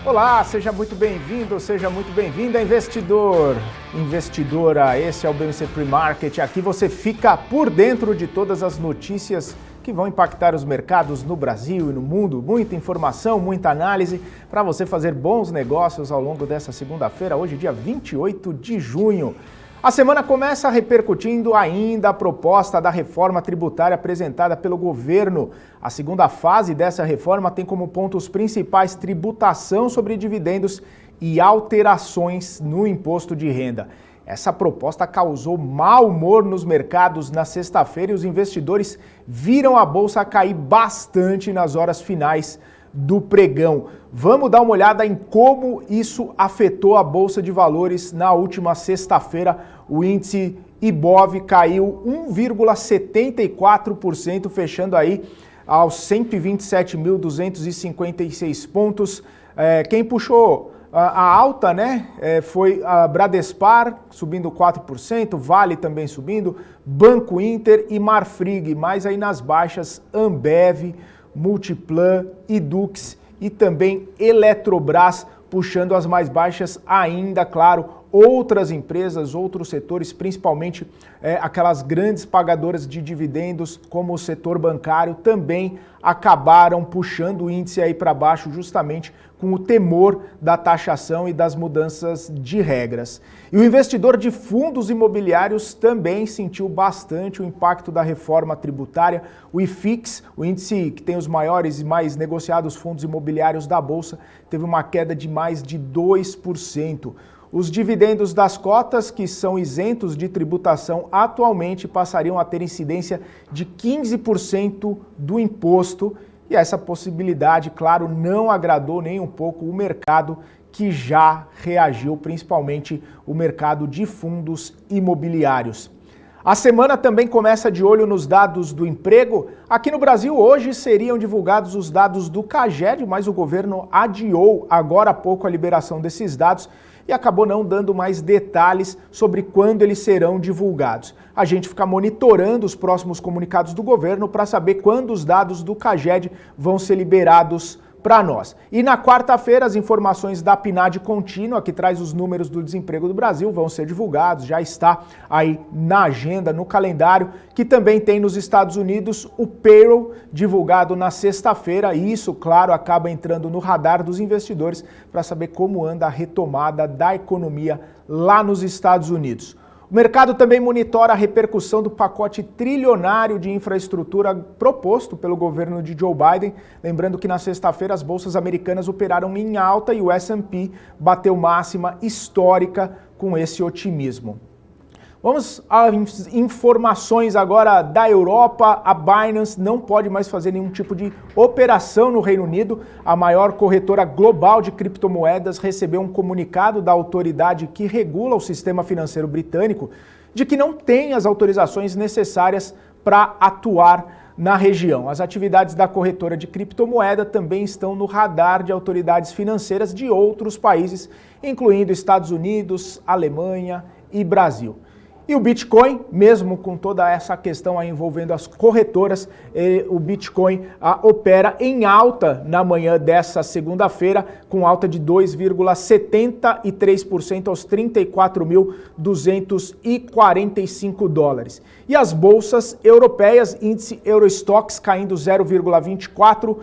Olá, seja muito bem-vindo, seja muito bem-vinda, investidor, investidora. Esse é o BMC Pre-Market. Aqui você fica por dentro de todas as notícias que vão impactar os mercados no Brasil e no mundo. Muita informação, muita análise para você fazer bons negócios ao longo dessa segunda-feira, hoje dia 28 de junho. A semana começa repercutindo ainda a proposta da reforma tributária apresentada pelo governo. A segunda fase dessa reforma tem como pontos principais tributação sobre dividendos e alterações no imposto de renda. Essa proposta causou mau humor nos mercados na sexta-feira e os investidores viram a bolsa cair bastante nas horas finais do pregão. Vamos dar uma olhada em como isso afetou a Bolsa de Valores na última sexta-feira. O índice Ibov caiu 1,74%, fechando aí aos 127.256 pontos. Quem puxou a alta, né, foi a Bradespar, subindo 4%, Vale também subindo, Banco Inter e Marfrig, mas aí nas baixas Ambev, Multiplan, Edux e também Eletrobras, puxando as mais baixas ainda, claro, outras empresas, outros setores, principalmente aquelas grandes pagadoras de dividendos, como o setor bancário, também acabaram puxando o índice aí para baixo, justamente com o temor da taxação e das mudanças de regras. E o investidor de fundos imobiliários também sentiu bastante o impacto da reforma tributária. O IFIX, o índice que tem os maiores e mais negociados fundos imobiliários da Bolsa, teve uma queda de mais de 2%. Os dividendos das cotas, que são isentos de tributação, atualmente passariam a ter incidência de 15% do imposto. E essa possibilidade, claro, não agradou nem um pouco o mercado, que já reagiu, principalmente o mercado de fundos imobiliários. A semana também começa de olho nos dados do emprego. Aqui no Brasil, hoje seriam divulgados os dados do CAGED, mas o governo adiou agora há pouco a liberação desses dados e acabou não dando mais detalhes sobre quando eles serão divulgados. A gente fica monitorando os próximos comunicados do governo para saber quando os dados do CAGED vão ser liberados para nós. E na quarta-feira, as informações da PNAD contínua, que traz os números do desemprego do Brasil, vão ser divulgados, já está aí na agenda, no calendário, que também tem nos Estados Unidos o payroll divulgado na sexta-feira, e isso, claro, acaba entrando no radar dos investidores para saber como anda a retomada da economia lá nos Estados Unidos. O mercado também monitora a repercussão do pacote trilionário de infraestrutura proposto pelo governo de Joe Biden. Lembrando que na sexta-feira as bolsas americanas operaram em alta e o S&P bateu máxima histórica com esse otimismo. Vamos às informações agora da Europa. A Binance não pode mais fazer nenhum tipo de operação no Reino Unido. A maior corretora global de criptomoedas recebeu um comunicado da autoridade que regula o sistema financeiro britânico de que não tem as autorizações necessárias para atuar na região. As atividades da corretora de criptomoeda também estão no radar de autoridades financeiras de outros países, incluindo Estados Unidos, Alemanha e Brasil. E o Bitcoin, mesmo com toda essa questão aí envolvendo as corretoras, o Bitcoin opera em alta na manhã dessa segunda-feira, com alta de 2,73% aos 34.245 dólares. E as bolsas europeias, índice Eurostoxx caindo 0,24%,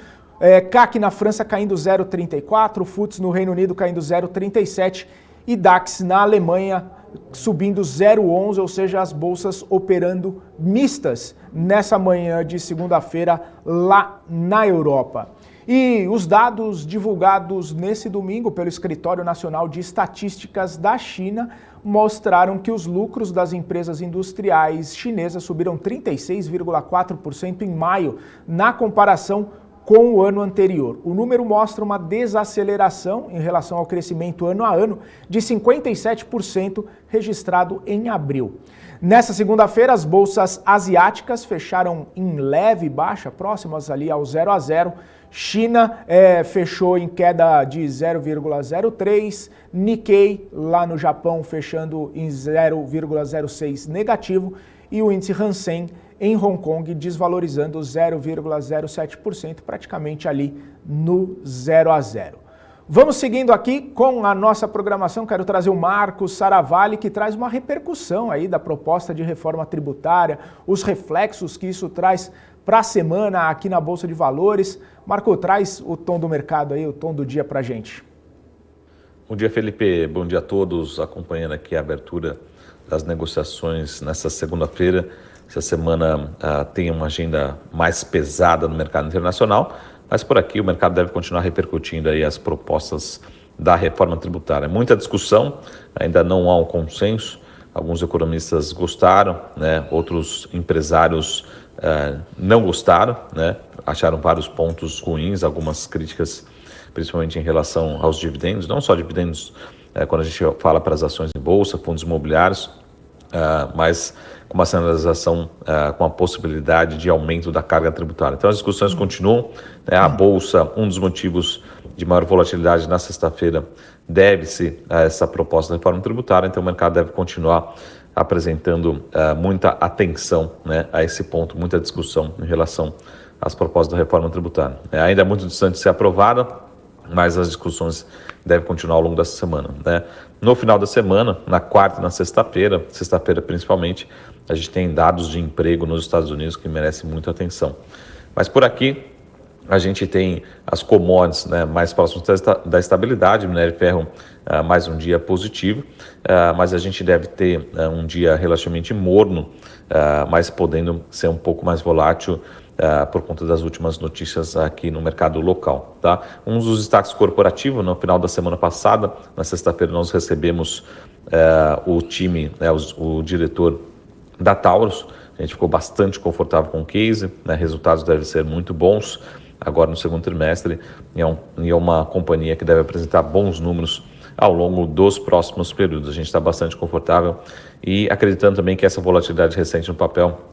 CAC na França caindo 0,34%, FTSE no Reino Unido caindo 0,37% e DAX na Alemanha subindo 0,11, ou seja, as bolsas operando mistas nessa manhã de segunda-feira lá na Europa. E os dados divulgados nesse domingo pelo Escritório Nacional de Estatísticas da China mostraram que os lucros das empresas industriais chinesas subiram 36,4% em maio, na comparação com o ano anterior. O número mostra uma desaceleração em relação ao crescimento ano a ano de 57% registrado em abril. Nessa segunda-feira, as bolsas asiáticas fecharam em leve baixa, próximas ali ao 0 a 0. China fechou em queda de 0,03, Nikkei lá no Japão fechando em 0,06 negativo e o índice Hang em Hong Kong desvalorizando 0,07%, praticamente ali no 0 a 0. Vamos seguindo aqui com a nossa programação. Quero trazer o Marcos Saravalli, que traz uma repercussão aí da proposta de reforma tributária, os reflexos que isso traz para a semana aqui na Bolsa de Valores. Marco, traz o tom do mercado aí, o tom do dia para a gente. Bom dia, Felipe. Bom dia a todos acompanhando aqui a abertura das negociações nesta segunda-feira. Essa semana tem uma agenda mais pesada no mercado internacional, mas por aqui o mercado deve continuar repercutindo aí as propostas da reforma tributária. Muita discussão, ainda não há um consenso. Alguns economistas gostaram, né? Outros empresários não gostaram, né? Acharam vários pontos ruins, algumas críticas, principalmente em relação aos dividendos, não só dividendos quando a gente fala para as ações em bolsa, fundos imobiliários, mas com uma sinalização com a possibilidade de aumento da carga tributária. Então as discussões continuam, né? A bolsa, um dos motivos de maior volatilidade na sexta-feira deve-se a essa proposta de reforma tributária, então o mercado deve continuar apresentando muita atenção, né, a esse ponto, muita discussão em relação às propostas da reforma tributária. Ainda é muito distante de ser aprovada, mas as discussões devem continuar ao longo dessa semana, né? No final da semana, na quarta e na sexta-feira principalmente, a gente tem dados de emprego nos Estados Unidos que merecem muita atenção. Mas por aqui, a gente tem as commodities, né, mais próximas da estabilidade, minério de ferro mais um dia positivo, mas a gente deve ter um dia relativamente morno, mas podendo ser um pouco mais volátil por conta das últimas notícias aqui no mercado local, tá? Um dos destaques corporativos, no final da semana passada, na sexta-feira, nós recebemos o time, né, o diretor da Taurus. A gente ficou bastante confortável com o case, né? Resultados devem ser muito bons agora no segundo trimestre, e é uma companhia que deve apresentar bons números ao longo dos próximos períodos. A gente está bastante confortável e acreditando também que essa volatilidade recente no papel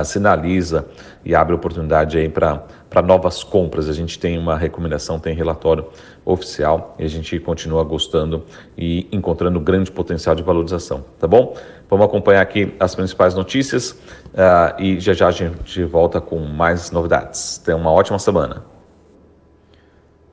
sinaliza e abre oportunidade aí para novas compras. A gente tem uma recomendação, tem relatório oficial e a gente continua gostando e encontrando grande potencial de valorização, tá bom? Vamos acompanhar aqui as principais notícias e já a gente volta com mais novidades. Tenha uma ótima semana.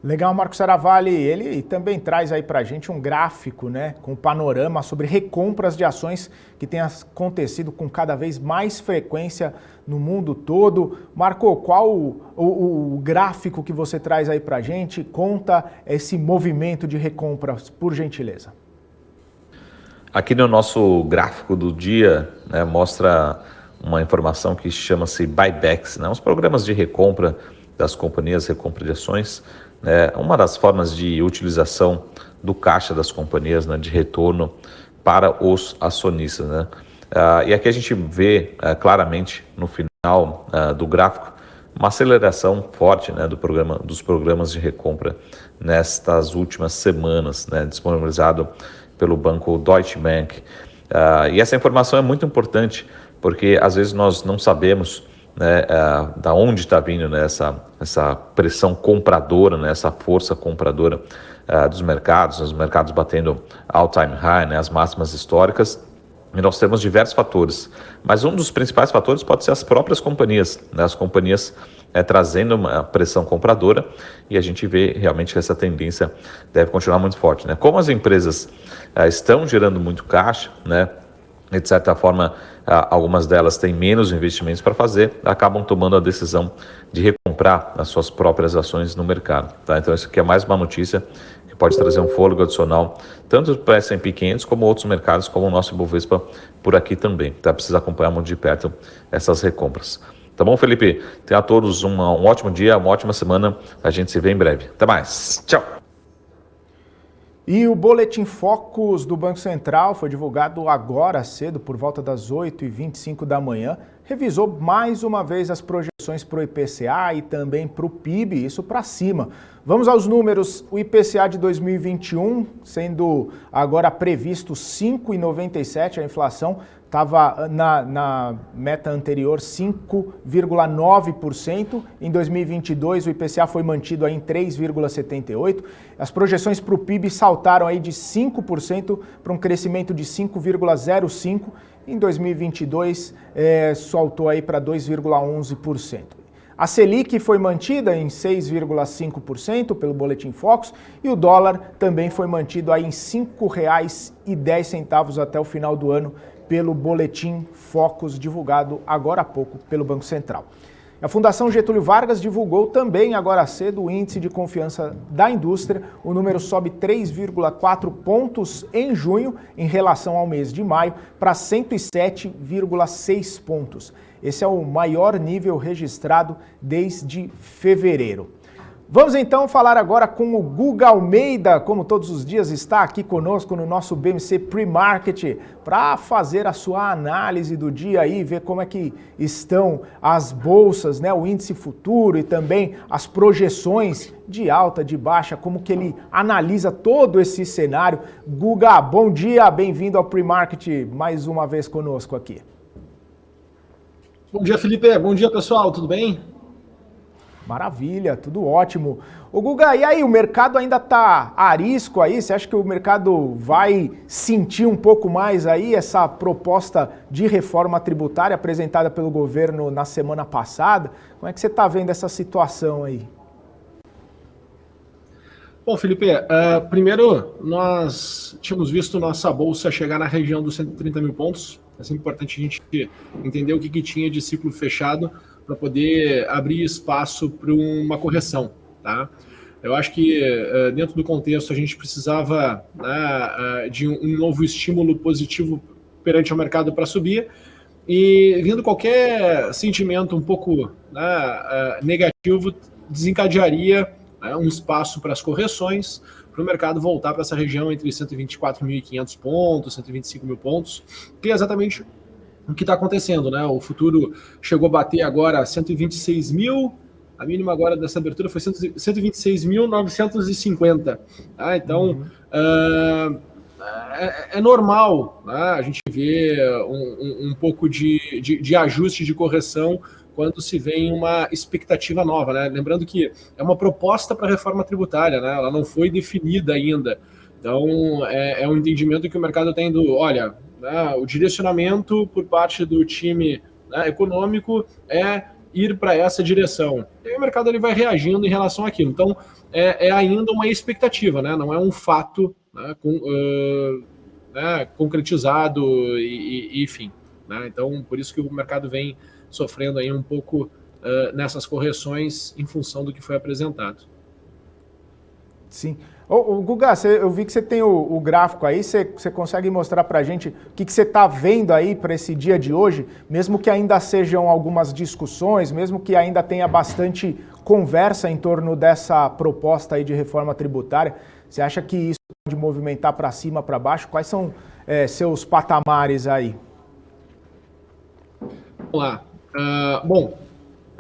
Legal, Marcos Saravalli. Ele também traz aí para a gente um gráfico, né, com um panorama sobre recompras de ações que tem acontecido com cada vez mais frequência no mundo todo. Marco, qual o gráfico que você traz aí para a gente? Conta esse movimento de recompras, por gentileza. Aqui no nosso gráfico do dia, né, mostra uma informação que chama-se buybacks, né, os programas de recompra das companhias, recompra de ações. Uma das formas de utilização do caixa das companhias, né, de retorno para os acionistas, né? E aqui a gente vê claramente no final do gráfico uma aceleração forte, né, dos programas de recompra nestas últimas semanas, né, disponibilizado pelo banco Deutsche Bank. E essa informação é muito importante porque às vezes nós não sabemos, né, da onde está vindo, né, essa pressão compradora, né, essa força compradora dos mercados, os mercados batendo all-time high, né, as máximas históricas, e nós temos diversos fatores, mas um dos principais fatores pode ser as próprias companhias, né, as companhias trazendo uma pressão compradora, e a gente vê realmente que essa tendência deve continuar muito forte, né? Como as empresas estão gerando muito caixa, né, e de certa forma algumas delas têm menos investimentos para fazer, acabam tomando a decisão de recomprar as suas próprias ações no mercado, tá? Então isso aqui é mais uma notícia que pode trazer um fôlego adicional, tanto para S&P 500 como outros mercados, como o nosso Ibovespa por aqui também, tá? Precisa acompanhar muito de perto essas recompras. Tá bom, Felipe? Tenha a todos um ótimo dia, uma ótima semana, a gente se vê em breve. Até mais, tchau! E o Boletim Focus do Banco Central foi divulgado agora cedo, por volta das 8h25 da manhã. Revisou mais uma vez as projeções para o IPCA e também para o PIB, isso para cima. Vamos aos números. O IPCA de 2021, sendo agora previsto 5,97, a inflação estava na meta anterior 5,9%. Em 2022, o IPCA foi mantido aí em 3,78%. As projeções para o PIB saltaram aí de 5% para um crescimento de 5,05%. Em 2022, saltou aí para 2,11%. A Selic foi mantida em 6,5% pelo Boletim Focus e o dólar também foi mantido aí em R$ 5,10 até o final do ano pelo Boletim Focus divulgado agora há pouco pelo Banco Central. A Fundação Getúlio Vargas divulgou também agora cedo o índice de confiança da indústria. O número sobe 3,4 pontos em junho em relação ao mês de maio para 107,6 pontos. Esse é o maior nível registrado desde fevereiro. Vamos então falar agora com o Guga Almeida, como todos os dias está aqui conosco no nosso BMC Pre-Market, para fazer a sua análise do dia aí, ver como é que estão as bolsas, né, o índice futuro e também as projeções de alta, de baixa, como que ele analisa todo esse cenário. Guga, bom dia, bem-vindo ao Pre-Market mais uma vez conosco aqui. Bom dia, Felipe. Bom dia, pessoal. Tudo bem? Maravilha, tudo ótimo. Ô Guga, e aí, o mercado ainda está a risco aí? Você acha que o mercado vai sentir um pouco mais aí essa proposta de reforma tributária apresentada pelo governo na semana passada? Como é que você está vendo essa situação aí? Bom, Felipe, primeiro nós tínhamos visto nossa bolsa chegar na região dos 130 mil pontos. É sempre importante a gente entender o que tinha de ciclo fechado para poder abrir espaço para uma correção, tá? Eu acho que dentro do contexto a gente precisava, né, de um novo estímulo positivo perante o mercado para subir, e vindo qualquer sentimento um pouco, né, negativo desencadearia, né, um espaço para as correções, para o mercado voltar para essa região entre 124.500 pontos, 125 mil pontos, que é exatamente o que está acontecendo, né? O futuro chegou a bater agora 126 mil, a mínima agora dessa abertura foi 126.950. Tá? Então, é normal, né? A gente vê um pouco de ajuste, de correção, quando se vem uma expectativa nova, né? Lembrando que é uma proposta para a reforma tributária, né? Ela não foi definida ainda. Então, é um entendimento que o mercado está indo, olha, né, o direcionamento por parte do time, né, econômico é ir para essa direção. E aí o mercado ele vai reagindo em relação àquilo. Então, é ainda uma expectativa, né? Não é um fato, né, concretizado e enfim. Né? Então, por isso que o mercado vem sofrendo aí um pouco nessas correções em função do que foi apresentado. Sim. Ô Guga, eu vi que você tem o gráfico aí, você consegue mostrar para a gente o que você está vendo aí para esse dia de hoje, mesmo que ainda sejam algumas discussões, mesmo que ainda tenha bastante conversa em torno dessa proposta aí de reforma tributária, você acha que isso pode movimentar para cima, para baixo? Quais são seus patamares aí? Vamos lá. Bom,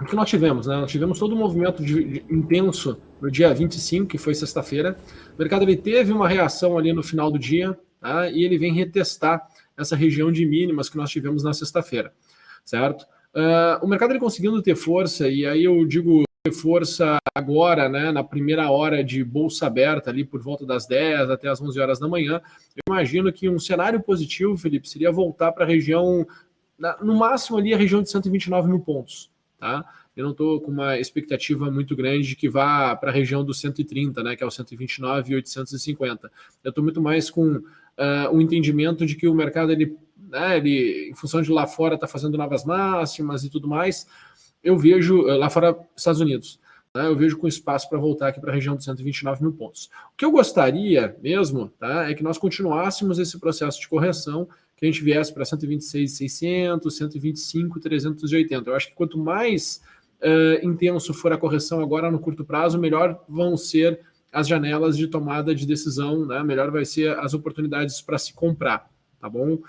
o que nós tivemos, né? Nós tivemos todo um movimento intenso no dia 25, que foi sexta-feira. O mercado ele teve uma reação ali no final do dia, tá? E ele vem retestar essa região de mínimas que nós tivemos na sexta-feira, certo? O mercado ele conseguindo ter força, e aí eu digo ter força agora, né, na primeira hora de bolsa aberta, ali por volta das 10 até as 11 horas da manhã, eu imagino que um cenário positivo, Felipe, seria voltar para a região, no máximo ali a região de 129 mil pontos, tá? Eu não estou com uma expectativa muito grande de que vá para a região dos 130, né, que é o 129.850. Eu estou muito mais com o entendimento de que o mercado, ele, em função de lá fora, está fazendo novas máximas e tudo mais. Eu vejo, lá fora, Estados Unidos, né, eu vejo com espaço para voltar aqui para a região dos 129 mil pontos. O que eu gostaria mesmo, tá, é que nós continuássemos esse processo de correção, que a gente viesse para 126.600, 125.380. Eu acho que quanto mais intenso for a correção agora no curto prazo, melhor vão ser as janelas de tomada de decisão, né? Melhor vai ser as oportunidades para se comprar, tá bom?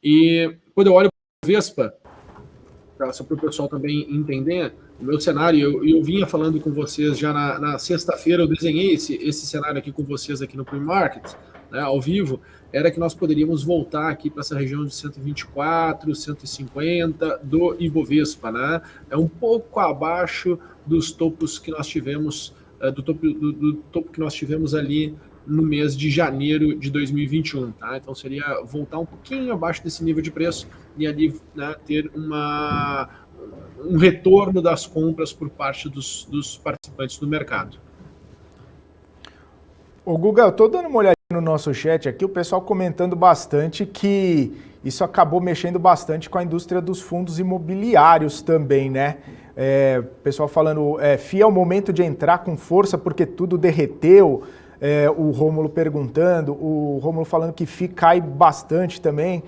E quando eu olho para o Vespa, só para o pessoal também entender o meu cenário, eu vinha falando com vocês já na sexta-feira, eu desenhei esse cenário aqui com vocês aqui no Pre-Market, né, ao vivo, era que nós poderíamos voltar aqui para essa região de 124, 150 do Ibovespa, né? É um pouco abaixo dos topos que nós tivemos, do topo que nós tivemos ali no mês de janeiro de 2021, tá? Então seria voltar um pouquinho abaixo desse nível de preço e ali, né, ter um retorno das compras por parte dos participantes do mercado. Ô Guga, eu estou dando uma olhadinha no nosso chat aqui, o pessoal comentando bastante que isso acabou mexendo bastante com a indústria dos fundos imobiliários também, né? O pessoal falando, FIA é o momento de entrar com força porque tudo derreteu. O Rômulo perguntando, o Rômulo falando que FII cai bastante também.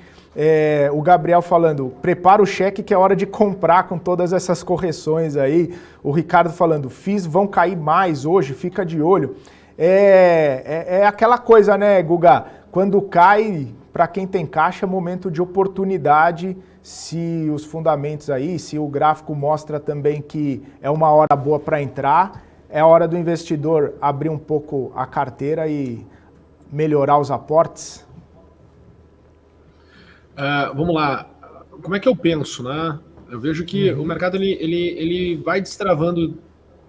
O Gabriel falando, prepara o cheque que é hora de comprar com todas essas correções aí. O Ricardo falando, FIIs vão cair mais hoje, fica de olho. É aquela coisa, né, Guga? Quando cai, para quem tem caixa, é momento de oportunidade. Se os fundamentos aí, se o gráfico mostra também que é uma hora boa para entrar, é a hora do investidor abrir um pouco a carteira e melhorar os aportes? Vamos lá. Como é que eu penso, né? Eu vejo que o mercado ele vai destravando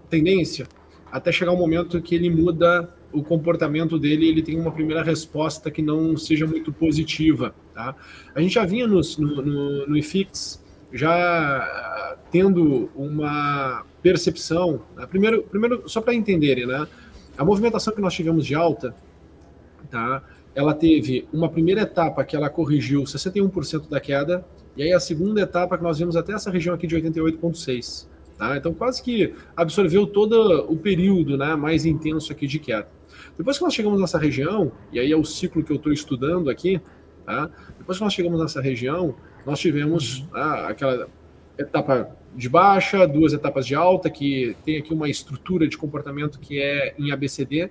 tendência até chegar um momento que ele muda o comportamento dele e ele tem uma primeira resposta que não seja muito positiva. Tá? A gente já vinha no IFIX já tendo uma percepção. Né? Primeiro, só para entenderem, né? A movimentação que nós tivemos de alta, tá? Ela teve uma primeira etapa que ela corrigiu 61% da queda, e aí a segunda etapa que nós vimos até essa região aqui de 88,6%. Tá? Então quase que absorveu todo o período, né, mais intenso aqui de queda. Depois que nós chegamos nessa região, e aí é o ciclo que eu estou estudando aqui, tá? Depois que nós chegamos nessa região, nós tivemos aquela etapa de baixa, 2 etapas de alta, que tem aqui uma estrutura de comportamento que é em ABCD.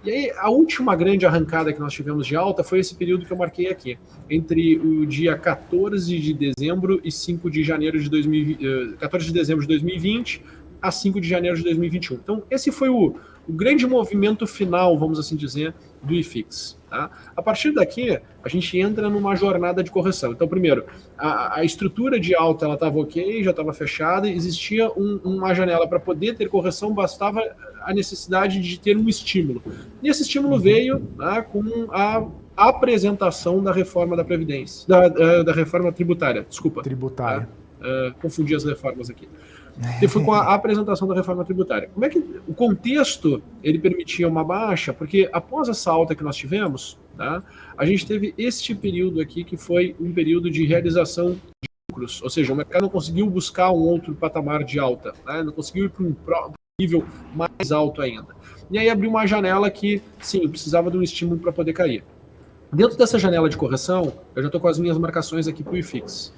E aí, a última grande arrancada que nós tivemos de alta foi esse período que eu marquei aqui, entre o dia 14 de dezembro e 5 de janeiro de 14 de dezembro de 2020 a 5 de janeiro de 2021. Então, esse foi o grande movimento final, vamos assim dizer, do IFIX. Tá? A partir daqui, a gente entra numa jornada de correção. Então, primeiro, a estrutura de alta ela estava ok, já estava fechada, existia uma janela para poder ter correção, bastava a necessidade de ter um estímulo. E esse estímulo veio, tá, com a apresentação da reforma da Previdência, da reforma tributária, desculpa. Tributária. Tá? Confundi as reformas aqui. E foi com a apresentação da reforma tributária. Como é que o contexto ele permitia uma baixa? Porque após essa alta que nós tivemos, tá, a gente teve este período aqui que foi um período de realização de lucros, ou seja, o mercado não conseguiu buscar um outro patamar de alta, né, não conseguiu ir para um nível mais alto ainda. E aí abriu uma janela que, sim, precisava de um estímulo para poder cair. Dentro dessa janela de correção, eu já estou com as minhas marcações aqui para o IFIX.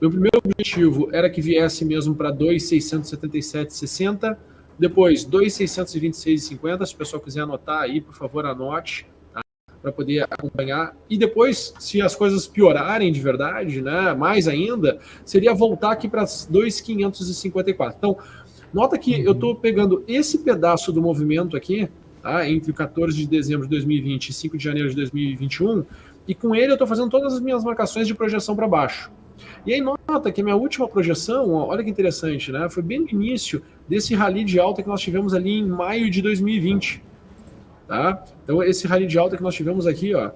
Meu primeiro objetivo era que viesse mesmo para 2.677,60, depois 2.626,50, se o pessoal quiser anotar aí, por favor, anote, tá? Para poder acompanhar. E depois, se as coisas piorarem de verdade, né, mais ainda, seria voltar aqui para 2.554. Então, nota que eu estou pegando esse pedaço do movimento aqui, tá, entre 14 de dezembro de 2020 e 5 de janeiro de 2021, e com ele eu estou fazendo todas as minhas marcações de projeção para baixo. E aí nota que a minha última projeção, ó, olha que interessante, né? Foi bem no início desse rally de alta que nós tivemos ali em maio de 2020. Tá? Então esse rally de alta que nós tivemos aqui, ó,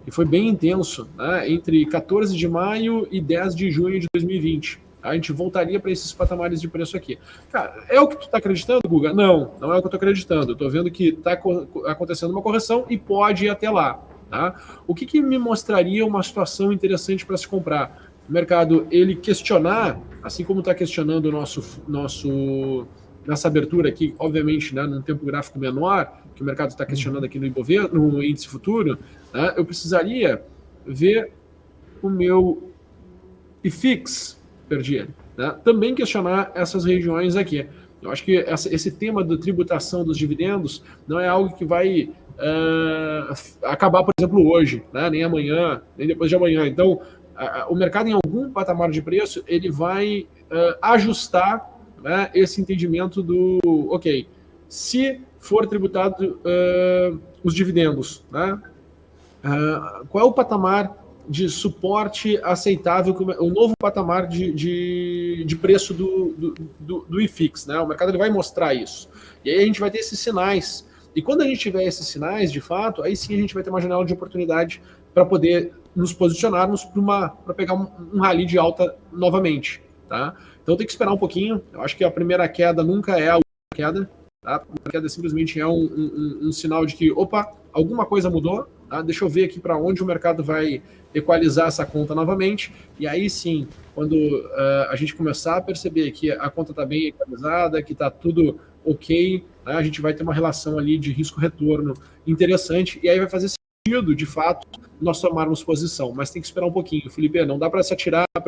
que foi bem intenso, né? Entre 14 de maio e 10 de junho de 2020. A gente voltaria para esses patamares de preço aqui. Cara, é o que tu está acreditando, Guga? Não, não é o que eu estou acreditando. Eu estou vendo que está acontecendo uma correção e pode ir até lá. Tá? O que me mostraria uma situação interessante para se comprar? O mercado ele questionar, assim como está questionando nessa abertura aqui, obviamente, né, num tempo gráfico menor, que o mercado está questionando aqui no índice futuro, né, eu precisaria ver o meu IFIX, perdi ele, né, também questionar essas regiões aqui. Eu acho que esse tema da tributação dos dividendos não é algo que vai acabar, por exemplo, hoje, né, nem amanhã, nem depois de amanhã. Então, o mercado, em algum patamar de preço, ele vai ajustar, né, esse entendimento do, ok, se for tributado os dividendos, né, qual é o patamar de suporte aceitável, o novo patamar de preço do IFIX, né? O mercado ele vai mostrar isso. E aí a gente vai ter esses sinais. E quando a gente tiver esses sinais, de fato, aí sim a gente vai ter uma janela de oportunidade para poder nos posicionarmos para pegar um rally de alta novamente. Tá? Então tem que esperar um pouquinho. Eu acho que a primeira queda nunca é a última queda. Tá? A primeira queda simplesmente é um sinal de que, opa, alguma coisa mudou. Tá? Deixa eu ver aqui para onde o mercado vai equalizar essa conta novamente. E aí sim, quando a gente começar a perceber que a conta está bem equalizada, que está tudo ok, né? A gente vai ter uma relação ali de risco-retorno interessante. E aí vai fazer sentido, de fato, nós tomarmos posição. Mas tem que esperar um pouquinho, Felipe. Não dá para se atirar na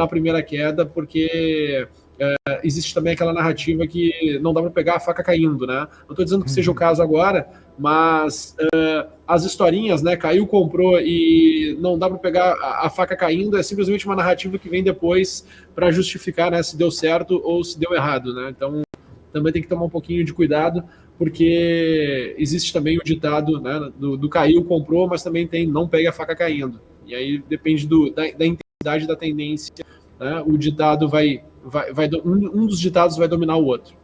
primeira queda, porque existe também aquela narrativa que não dá para pegar a faca caindo, né? Não estou dizendo que seja o caso agora, mas as historinhas, né? Caiu, comprou e não dá para pegar a faca caindo, é simplesmente uma narrativa que vem depois para justificar, né, se deu certo ou se deu errado, né? Então também tem que tomar um pouquinho de cuidado, porque existe também o ditado, né, do caiu, comprou, mas também tem não pegue a faca caindo. E aí depende da intensidade da tendência, né? O ditado um dos ditados vai dominar o outro.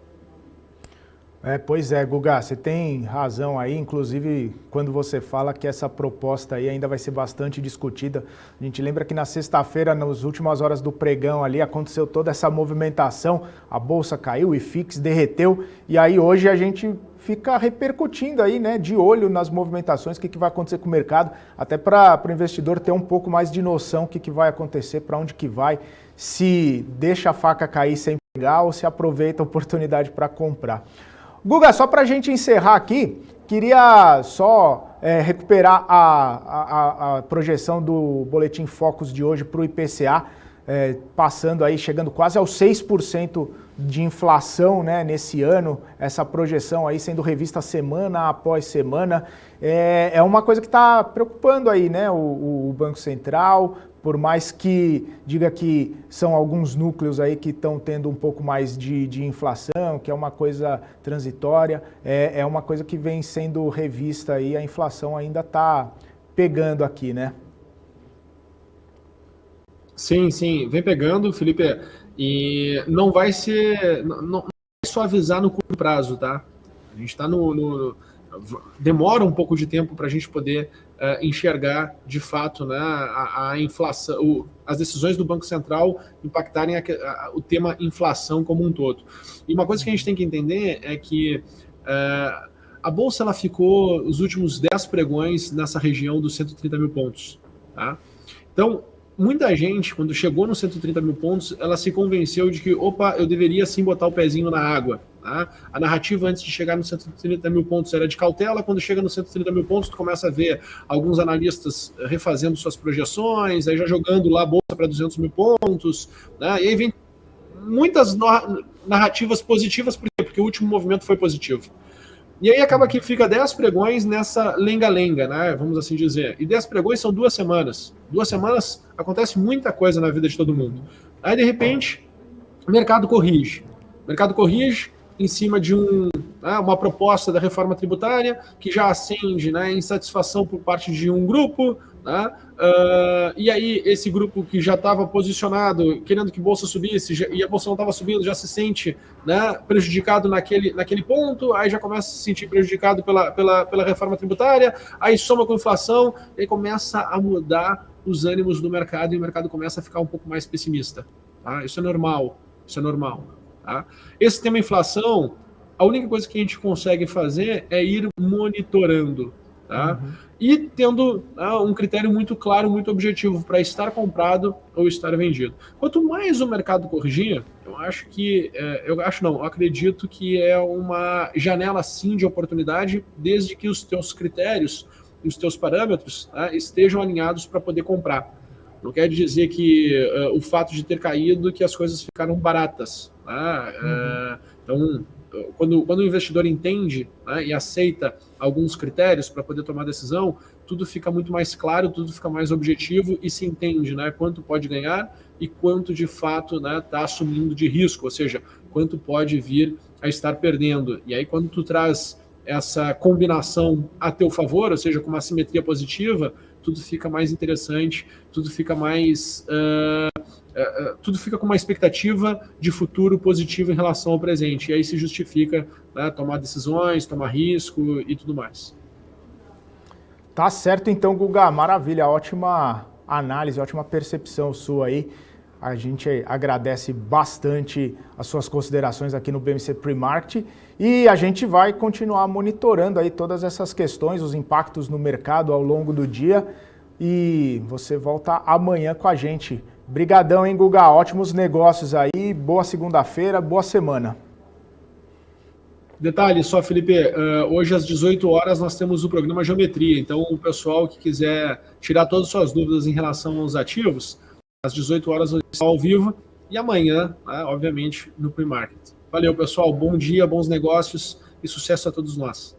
Pois é, Guga, você tem razão aí, inclusive quando você fala que essa proposta aí ainda vai ser bastante discutida. A gente lembra que na sexta-feira, nas últimas horas do pregão ali, aconteceu toda essa movimentação, a bolsa caiu, o IFIX derreteu, e aí hoje a gente fica repercutindo aí, né, de olho nas movimentações, o que vai acontecer com o mercado, até para o investidor ter um pouco mais de noção do que vai acontecer, para onde que vai, se deixa a faca cair sem pegar ou se aproveita a oportunidade para comprar. Guga, só para a gente encerrar aqui, queria só recuperar a projeção do Boletim Focus de hoje para o IPCA, passando aí, chegando quase aos 6% de inflação, né, nesse ano, essa projeção aí sendo revista semana após semana, é uma coisa que está preocupando aí, né, o Banco Central, por mais que diga que são alguns núcleos aí que estão tendo um pouco mais de inflação, que é uma coisa transitória, é uma coisa que vem sendo revista aí, a inflação ainda está pegando aqui, né? Sim, vem pegando, Felipe, e não vai suavizar no curto prazo, tá? A gente está demora um pouco de tempo para a gente poder enxergar de fato, né, a inflação, as decisões do Banco Central impactarem o tema inflação como um todo. E uma coisa que a gente tem que entender é que a Bolsa ela ficou os últimos 10 pregões nessa região dos 130 mil pontos. Tá? Então, muita gente, quando chegou nos 130 mil pontos, ela se convenceu de que, opa, eu deveria sim botar o pezinho na água. Tá? A narrativa antes de chegar nos 130 mil pontos era de cautela, quando chega nos 130 mil pontos, tu começa a ver alguns analistas refazendo suas projeções, aí já jogando lá a bolsa para 200 mil pontos, né? E aí vem muitas narrativas positivas, por quê? Porque o último movimento foi positivo. E aí acaba que fica 10 pregões nessa lenga-lenga, né? Vamos assim dizer. E 10 pregões são 2 semanas. 2 semanas acontece muita coisa na vida de todo mundo. Aí, de repente, o mercado corrige. O mercado corrige em cima de uma proposta da reforma tributária que já acende, né, insatisfação por parte de um grupo, né? E aí esse grupo que já estava posicionado, querendo que a bolsa subisse, e a bolsa não estava subindo, já se sente, né, prejudicado naquele ponto, aí já começa a se sentir prejudicado pela reforma tributária, aí soma com inflação, e aí começa a mudar os ânimos do mercado, e o mercado começa a ficar um pouco mais pessimista. Tá? Isso é normal. Tá? Esse tema inflação, a única coisa que a gente consegue fazer é ir monitorando, tá? E tendo um critério muito claro, muito objetivo para estar comprado ou estar vendido. Quanto mais o mercado corrigir, eu acredito que é uma janela sim de oportunidade, desde que os teus critérios e os teus parâmetros, tá, estejam alinhados para poder comprar. Não quer dizer que o fato de ter caído que as coisas ficaram baratas. Tá? Então, quando o investidor entende, né, e aceita alguns critérios para poder tomar decisão, tudo fica muito mais claro, tudo fica mais objetivo e se entende, né, quanto pode ganhar e quanto de fato está assumindo de risco, ou seja, quanto pode vir a estar perdendo. E aí quando tu traz essa combinação a teu favor, ou seja, com uma simetria positiva, tudo fica mais interessante, tudo fica mais... tudo fica com uma expectativa de futuro positivo em relação ao presente. E aí se justifica, né, tomar decisões, tomar risco e tudo mais. Tá certo então, Guga. Maravilha. Ótima análise, ótima percepção sua aí. A gente agradece bastante as suas considerações aqui no BMC Pre-Market e a gente vai continuar monitorando aí todas essas questões, os impactos no mercado ao longo do dia e você volta amanhã com a gente. Brigadão, hein, Guga? Ótimos negócios aí, boa segunda-feira, boa semana. Detalhe só, Felipe, hoje às 18 horas nós temos o programa Geometria, então o pessoal que quiser tirar todas as suas dúvidas em relação aos ativos, às 18 horas está ao vivo e amanhã, né, obviamente, no Pre-Market. Valeu, pessoal, bom dia, bons negócios e sucesso a todos nós.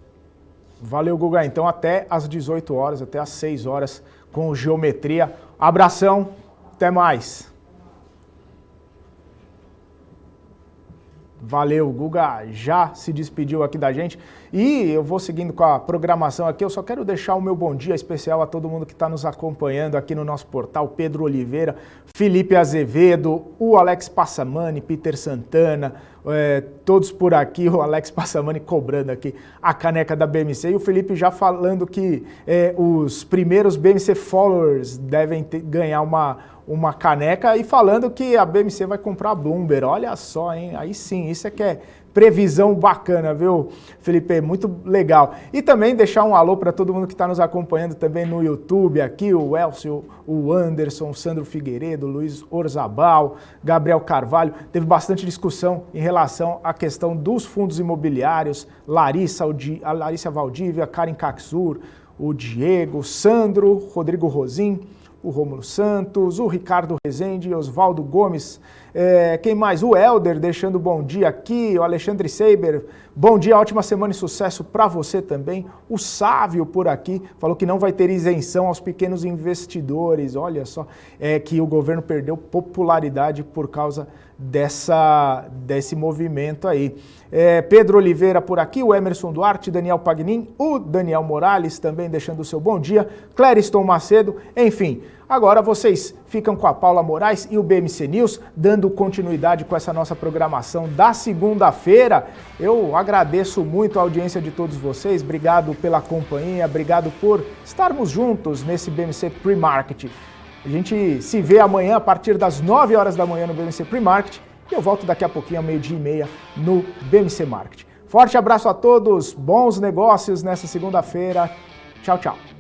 Valeu, Guga. Então até às 18 horas, até às 6 horas com o Geometria. Abração, até mais. Valeu, Guga já se despediu aqui da gente e eu vou seguindo com a programação aqui. Eu só quero deixar o meu bom dia especial a todo mundo que está nos acompanhando aqui no nosso portal, Pedro Oliveira, Felipe Azevedo, o Alex Passamani, Peter Santana, todos por aqui, o Alex Passamani cobrando aqui a caneca da BMC e o Felipe já falando que os primeiros BMC Followers devem ganhar uma caneca e falando que a BMC vai comprar a Bloomberg. Olha só, hein? Aí sim, isso é que é previsão bacana, viu, Felipe? Muito legal. E também deixar um alô para todo mundo que está nos acompanhando também no YouTube, aqui o Elcio, o Anderson, o Sandro Figueiredo, o Luiz Orzabal, Gabriel Carvalho. Teve bastante discussão em relação à questão dos fundos imobiliários, a Larissa Valdívia, Karen Kaxur, o Diego, o Sandro, Rodrigo Rosim, o Rômulo Santos, o Ricardo Rezende, Oswaldo Gomes, quem mais? O Helder deixando bom dia aqui, o Alexandre Seiber, bom dia, ótima semana e sucesso para você também. O Sávio por aqui falou que não vai ter isenção aos pequenos investidores, olha só, que o governo perdeu popularidade por causa desse movimento aí. Pedro Oliveira por aqui, o Emerson Duarte, Daniel Pagnin, o Daniel Morales também deixando o seu bom dia, Clériston Macedo, enfim. Agora vocês ficam com a Paula Moraes e o BMC News, dando continuidade com essa nossa programação da segunda-feira. Eu agradeço muito a audiência de todos vocês, obrigado pela companhia, obrigado por estarmos juntos nesse BMC Pre-Market. A gente se vê amanhã a partir das 9 horas da manhã no BMC Pre-Market e eu volto daqui a pouquinho, ao 12h30, no BMC Market. Forte abraço a todos, bons negócios nessa segunda-feira. Tchau, tchau.